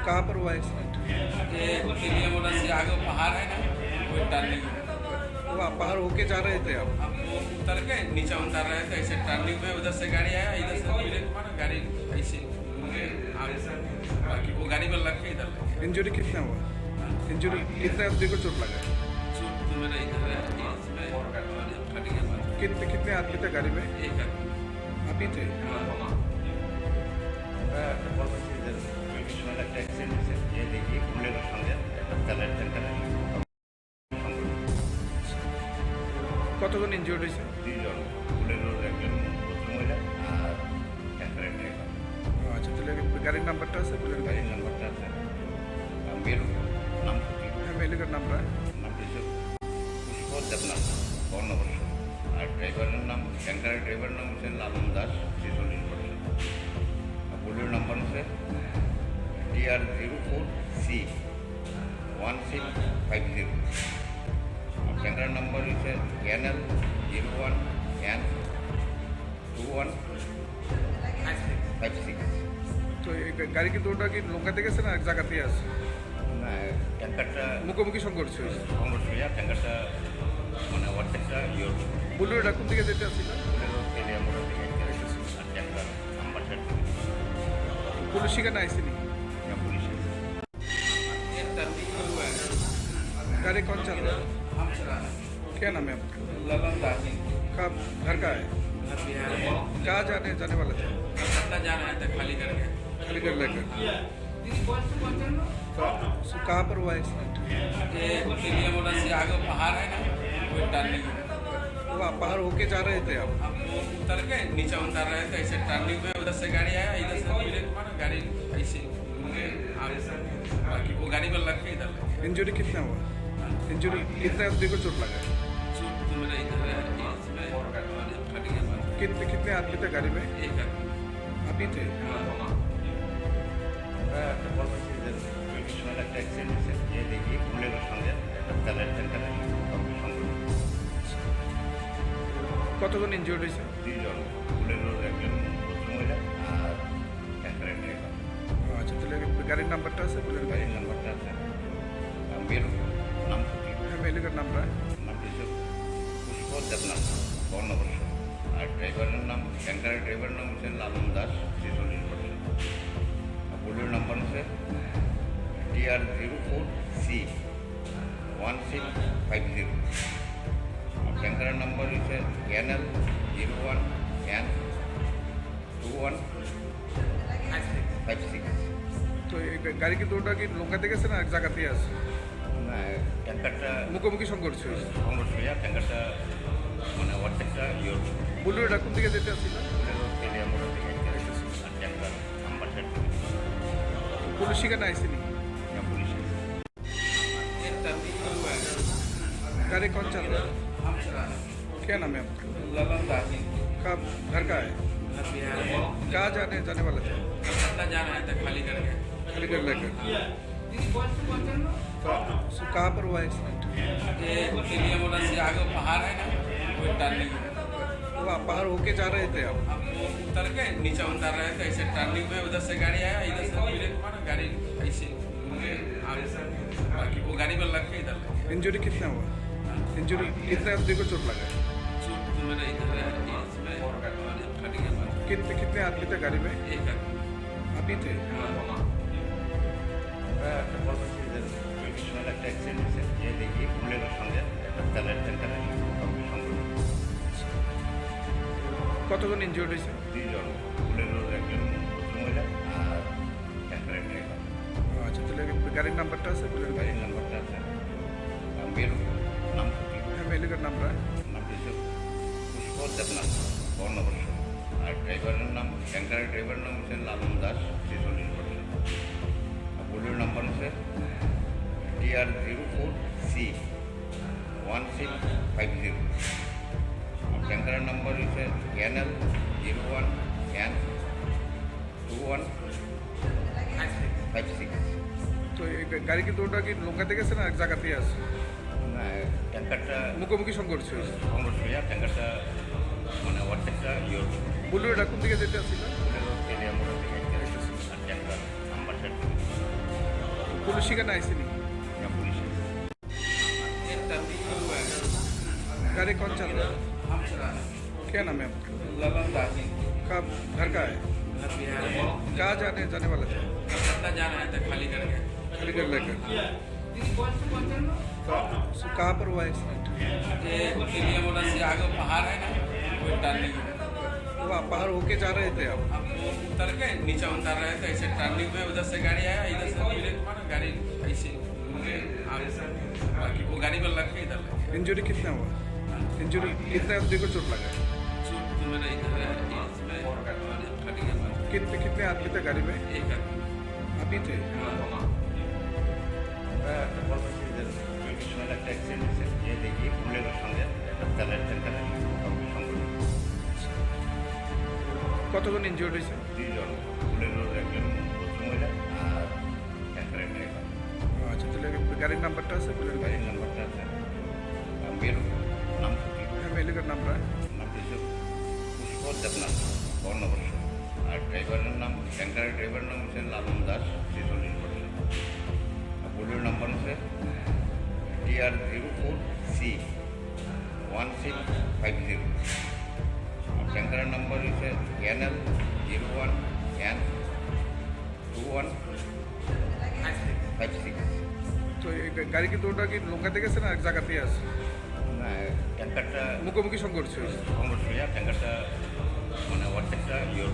कहाँ पर हुआ एक्सीडेंट? ये तेलिया मोड़ा से आगे पहाड़ है ना, वो टर्निंग है। वो आप पहाड़ होके जा रहे थे आप? हम वो उतर के नीचे उतर रहे थे, ऐसे टर्निंग में उधर से गाड़ी आया, इधर से ब्रेक मारा, गाड़ी ऐसे आगे से बाकी वो गाड़ी में लग के इधर लग गया। इंजरी कितना हुआ? इंजरी कितने आदमी को चोट लगा? चोट तो मेरा इधर है, इसमें फट गया बात। कितने आदमी थे गाड़ी में? एक आदमी। आप ही थे? একটা অ্যাক্সিডেন্ট হয়েছে যে দেখি বুলেটের সঙ্গে একটা তেলের ট্যাঙ্কার কতজন ইনজিওর্ড হয়েছে? দুইজন, বুলেটের একজন ভদ্রমহিলা আর ট্যাঙ্কারের ড্রাইভার। আচ্ছা, তাহলে গাড়ির নাম্বারটা আছে? বলেন গাড়ির নাম্বারটা আছে মেরু, নাম কি? হ্যাঁ, মেলিকের নাম্বার। নাম হচ্ছে পুষ্প দেবনাথ, বর্ণবর্ষ। আর ড্রাইভারের নাম, ট্যাঙ্কারের ড্রাইভারের নাম হচ্ছে লালন দাস, 46 বছর। বুলেটের নাম্বার হচ্ছে TR04C 1650। ট্যাঙ্কারের নাম্বার হচ্ছে NL01N2156। তো এই গাড়ি কিন্তু ওটা কি নৌকাতে গেছে না এক জায়গাতেই আছে? না, ট্যাঙ্কারটা মুখোমুখি সংঘর্ষ হয়েছে। সংঘর্ষ হয়ে ট্যাঙ্কারটা মানে অর্ধেকটা ইয়ে বুলেটটা কোন দিকে যেতে আসছিল? তেলিয়া মোড়ের দিকে আর ট্যাঙ্কার নাম্বার সাইড পুলিশ সেখানে আইসিনি? পুলিশ। ये टर्निंग में हुआ है। गाड़ी कौन चल रहा है? हम चला रहे क्या नाम है आपका? हैं। ललन दास जी, कब घर का है? घर बिहार है। कहाँ जाने वाला था? कलकत्ता जा रहे थे खाली करके। अलीगढ़ लेकर। तो कहाँ पर हुआ एक्सीडेंट? ये तेलिया मोड़ा से आगे पहाड़ है ना, वो टर्निंग है। वो आप पहाड़ होके जा रहे थे आप? हम वो उतर के नीचे उतर रहे थे, ऐसे टर्निंग में उधर से गाड़ी आया, इधर से ब्रेक मारा, गाड़ी ऐसे आगे से बाकी वो गाड़ी में लग के इधर लग गया। इंजरी कितना हुआ? इंजरी कितने आदमी को चोट लगा? चोट तो मेरा इधर है, इसमें फट गया बात। कितने आदमी थे गाड़ी में? एक आदमी। आप ही थे? একটা অ্যাক্সিডেন্ট হয়েছে যে দেখি বুলেটের সঙ্গে একটা তেলের ট্যাঙ্কার সংঘর্ষ। কতজন ইনজিওর্ড হয়েছে? দুইজন, বুলেটের একজন ভদ্রমহিলা আর ট্যাঙ্কারের ড্রাইভার। আচ্ছা, তাহলে গাড়ির নাম্বারটা আছে? বলেন গাড়ির নাম্বারটা আছে মেরু, নাম কি? হ্যাঁ, মেলিকের নাম্বার। নাম হচ্ছে পুষ্প দেবনাথ, বর্ণবর্ষ। আর ড্রাইভারের নাম, ট্যাঙ্কারের ড্রাইভারের নাম হচ্ছে লালন দাস, 46 বছর। বুলেটের নাম্বার হচ্ছে TR04C 1650। ট্যাঙ্কারের নাম্বার হচ্ছে NL01N2156। তো এই গাড়ি কিন্তু ওটা কি নৌকাতে গেছে না এক জায়গাতেই আছে? না, ট্যাঙ্কারটা মুখোমুখি সংঘর্ষ হয়েছে। সংঘর্ষ হয়ে ট্যাঙ্কারটা মানে অর্ধেকটা ইয়ে বুলেটটা কোন দিকে যেতে আসছিল? তেলিয়া মোড়ের দিকে আর ট্যাঙ্কার নাম্বার সাইড পুলিশ সেখানে আইসিনি? পুলিশ। ये टर्निंग में हुआ है। गाड़ी कौन चल रहा है? हम चला रहे हैं। क्या नाम है आपका? ललन दास जी, कब घर का है? घर बिहार है। कहाँ जाने वाला था? कलकत्ता जा रहे थे खाली करके। अलीगढ़ लेकर। तो कहाँ पर हुआ एक्सीडेंट? ये तेलिया मोड़ा से आगे पहाड़ है ना, वो टर्निंग है। वो आप पहाड़ होके जा रहे थे आप? हम वो उतर के नीचे उतर रहे थे, ऐसे टर्निंग में उधर से गाड़ी आया, इधर से ब्रेक मारा, गाड़ी ऐसे आगे से बाकी वो गाड़ी में लग के इधर लग गया। इंजरी कितना हुआ? इंजरी कितने आदमी को चोट लगा? चोट तो मेरा इधर है, इसमें फट गया बात। कितने आदमी थे गाड़ी में? एक आदमी। आप ही थे? একটা অ্যাক্সিডেন্ট হয়েছে যে দেখি বুলেটের সঙ্গে একটা তেলের ট্যাঙ্কার সংঘর্ষ। কতজন ইনজিওর্ড হয়েছে? দুইজন, বুলেটের একজন ভদ্রমহিলা আর ট্যাঙ্কারের ড্রাইভার। আচ্ছা, তাহলে গাড়ির নাম্বারটা আছে? বলেন গাড়ির নাম্বারটা আছে মেরু, নাম কি? হ্যাঁ, মেলিকের নাম্বার। নাম হচ্ছে পুষ্প দেবনাথ, বর্ণবর্ষ। আর ড্রাইভারের নাম, ট্যাঙ্কারের ড্রাইভারের নাম হচ্ছে লালন দাস, 46 বছর। বুলেটের নাম্বার হচ্ছে TR04C 1650। ট্যাঙ্কারের নাম্বার হচ্ছে NL01N2156। তো এই গাড়ি কিন্তু ওটা কি নৌকাতে গেছে না এক জায়গাতেই আছে? না, ট্যাঙ্কারটা মুখোমুখি সংঘর্ষ হয়েছে। সংঘর্ষ হয়ে ট্যাঙ্কারটা মানে অর্ধেকটা ইয়ে বুলেটটা কোন দিকে যেতে আসছিল? তেলিয়া মোড়ের দিকে আর ট্যাঙ্কার पुलिस का नाइस नहीं या पुलिस है। ये टर्निंग में हुआ है, गाड़ी कौन चल रहा है? हम चला रहे क्या नाम है आपका? ललन दास जी, कब घर का है? घर बिहार में कहाँ जाने वाला था? कलकत्ता जा रहे थे, खाली करके खाली कर लेकर तो कहाँ पर हुआ एक्सीडेंट? ये दिल्ली मोटर से आगे पहाड़ है ना, वो टर्निंग में वो आप बाहर होके जा रहे थे आप? हम उतर के नीचे उतर रहे थे, ऐसे टर्निंग में उधर से गाड़ी आया, इधर से ब्रेक मारा, गाड़ी ऐसे घूम के आगे से बाकी वो गाड़ी में लग के इधर लग गया। इंजरी कितना हुआ? इंजरी कितने आदमी को चोट लगा? चोट तो मेरा इधर है, इसमें फट गया बात। कितने आदमी थे गाड़ी में? एक आदमी अभी थे? চব্বিশ মাইল একটা অ্যাক্সিডেন্ট হয়েছে, যে দেখি বুলেটের সঙ্গে একটা তেলের ট্যাঙ্কার সংঘটিত। কতজন ইনজিওর্ড হয়েছে? দুইজন, বুলেটের একজন ভদ্রমহিলা আর ট্যাঙ্কারের ড্রাইভার। আচ্ছা, তাহলে গাড়ির নাম্বারটা আছে? গাড়ির নাম্বারটা আছে মেরু, নাম কি? মেলিকার নাম্বার নাম হচ্ছে পুষ্প দেবনাথ, বর্ণবর্ষ। আর ড্রাইভারের নাম, ট্যাঙ্কারের ড্রাইভারের নাম হচ্ছে লালন দাস, 46%। আর বুলেটের নাম্বার হচ্ছে TR04C1650। আর ট্যাঙ্কারের নাম্বার হচ্ছে NL01N2156। তো এই গাড়ি কি দুটো কি নৌকাতে গেছে না এক জায়গাতে আছে? না, ট্যাঙ্কারটা মুখোমুখি সংঘর্ষ হয়েছে। সংঘর্ষ হয়ে ট্যাঙ্কারটা মানে অর্ধেকটা ইয়ে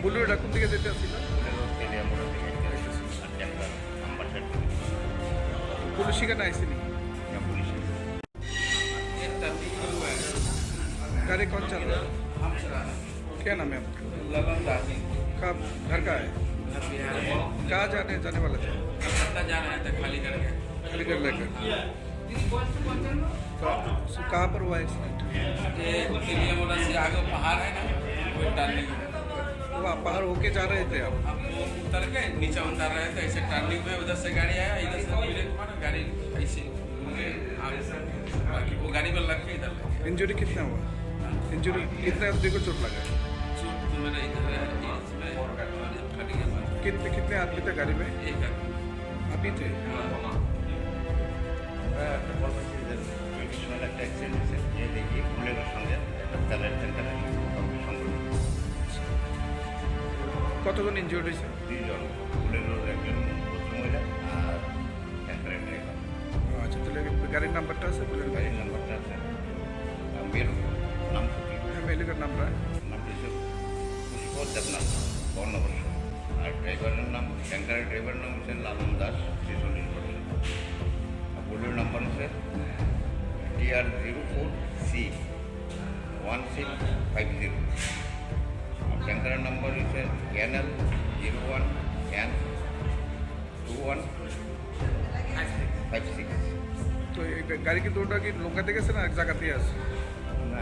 বুলেটটা কোন দিকে যেতে আসছিল? বুলেরো তেলে মোড়া থেকে আসছে। আর ট্যাঙ্কার নাম্বার সাইড থেকে পুলিশ का नाइस नहीं পুলিশ। ये टर्निंग में हुआ है, गाड़ी कौन चल रहा है? हम चला रहे क्या नाम है आपका? ललन दास जी, कब घर का है? घर बिहार में कहाँ जाने वाला था? कलकत्ता जा रहे थे, खाली करके खाली कर लेकर तो कहाँ पर हुआ एक्सीडेंट? ये दिल्ली मोटर से आगे पहाड़ है ना, वो टर्निंग में वो आप बाहर होके जा रहे थे आप? हम उतर के नीचे उतर रहे थे, ऐसे टर्निंग में उधर से गाड़ी आया, इधर से ब्रेक मारा, गाड़ी ऐसे घूम के आगे से बाकी वो गाड़ी में लग के इधर लग गया। इंजरी कितना हुआ? इंजरी कितने आदमी को चोट लगा? चोट तो मेरा इधर है, इसमें फट गया बात। कितने आदमी थे गाड़ी में? एक आदमी अभी थे? চব্বিশ মাইল একটা অ্যাক্সিডেন্ট হয়েছে, যে দেখি বুলেটের সঙ্গে একটা তেলের ট্যাঙ্কার সংঘটিত। কতজন ইনজিওর্ড হয়েছে? দুইজন, বুলেটের একজন ভদ্রমহিলা আর ট্যাঙ্কারের ড্রাইভার। আচ্ছা, তাহলে গাড়ির নাম্বারটা আছে? গাড়ির নাম্বারটা আছে মেরু, নাম কি? মেলিকার নাম্বার নাম হচ্ছে পুষ্প দেবনাথ, বর্ণবর্ষ। আর ড্রাইভারের নাম, ট্যাঙ্কারের ড্রাইভারের নাম হচ্ছে লালন দাস, 46%। আর বুলেটের নাম্বার হচ্ছে TR04C1650। আর ট্যাঙ্কারের নাম্বার হচ্ছে NL01N2156। তো এই গাড়ি কি দুটো কি নৌকাতে গেছে না এক জায়গাতে আছে? না,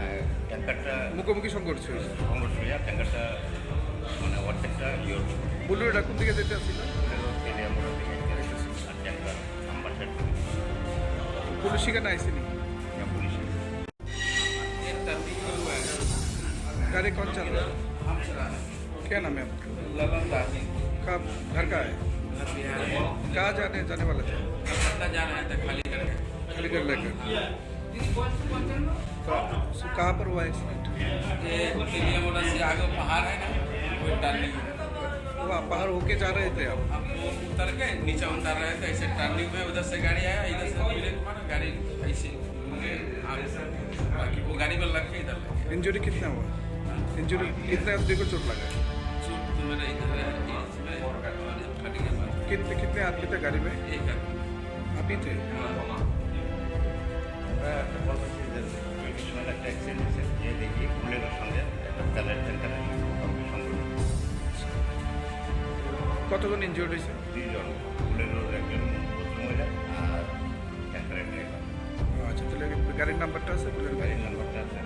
ট্যাঙ্কারটা মুখোমুখি সংঘর্ষ হয়েছে। সংঘর্ষ হয়ে ট্যাঙ্কারটা মানে অর্ধেকটা ইয়ে বুলেটটা কোন দিকে যেতে আসছিল? বুলেরো তেলে মোড়া থেকে আসছে। আর ট্যাঙ্কার নাম্বার সাইড থেকে पुलिस का नाइस नहीं পুলিশ। ये टर्निंग में हुआ है, गाड़ी कौन चल रहा है? हम चला रहे क्या नाम है आपका? ललन दास जी, कब घर का है? घर बिहार में कहाँ जाने वाला था? कलकत्ता जा रहे थे, खाली करके खाली कर लेकर तो कहाँ पर हुआ एक्सीडेंट? ये दिल्ली मोटर से आगे पहाड़ है ना, वो टर्निंग में वो आप बाहर होके जा रहे थे आप? हम उतर के नीचे उतर रहे थे, ऐसे टर्निंग में उधर से गाड़ी आया, इधर से ब्रेक मारा, गाड़ी ऐसे घूम के आगे से बाकी वो गाड़ी में लग के इधर लग गया। इंजरी कितना हुआ? इंजरी कितने आदमी को चोट लगा? चोट तो मेरा इधर है, इसमें फट गया बात। कितने आदमी थे गाड़ी में? एक आदमी চব্বিশ अभी थे? মাইল একটা অ্যাক্সিডেন্ট হয়েছে, যে দেখি বুলেটের সঙ্গে একটা তেলের ট্যাঙ্কার সংঘটিত। কতজন ইনজিওর্ড হয়েছে? দুইজন, বুলেটের একজন ভদ্রমহিলা আর ট্যাঙ্কারের ড্রাইভার। আচ্ছা, তাহলে গাড়ির নাম্বারটা আছে? গাড়ির নাম্বারটা আছে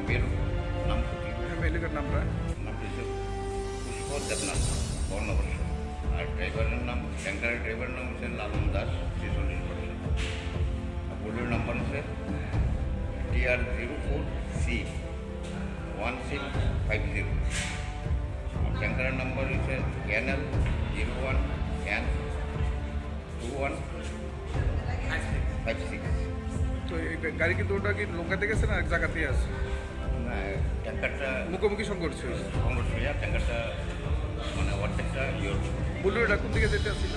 মেরু, নাম কি? মেলিকার নাম্বার নাম হচ্ছে পুষ্প দেবনাথ, বর্ণবর্ষ। আর ড্রাইভারের নাম, ট্যাঙ্কারের ড্রাইভারের নাম হচ্ছে লালন দাস, 46%। আর বুলেটের নাম্বার হচ্ছে TR04C1650। আর ট্যাঙ্কারের নাম্বার হচ্ছে NL01N2156। 2156। তো এই গাড়ি কিন্তু ওটা কি নৌকাতে গেছে না এক জায়গাতেই আছে? না, ট্যাঙ্কারটা মুখোমুখি সংঘর্ষ হয়েছে। সংঘর্ষ হয়ে ট্যাঙ্কারটা মানে অর্ধেকটা বুলেটটা কোন দিকে যেতে আসছিল?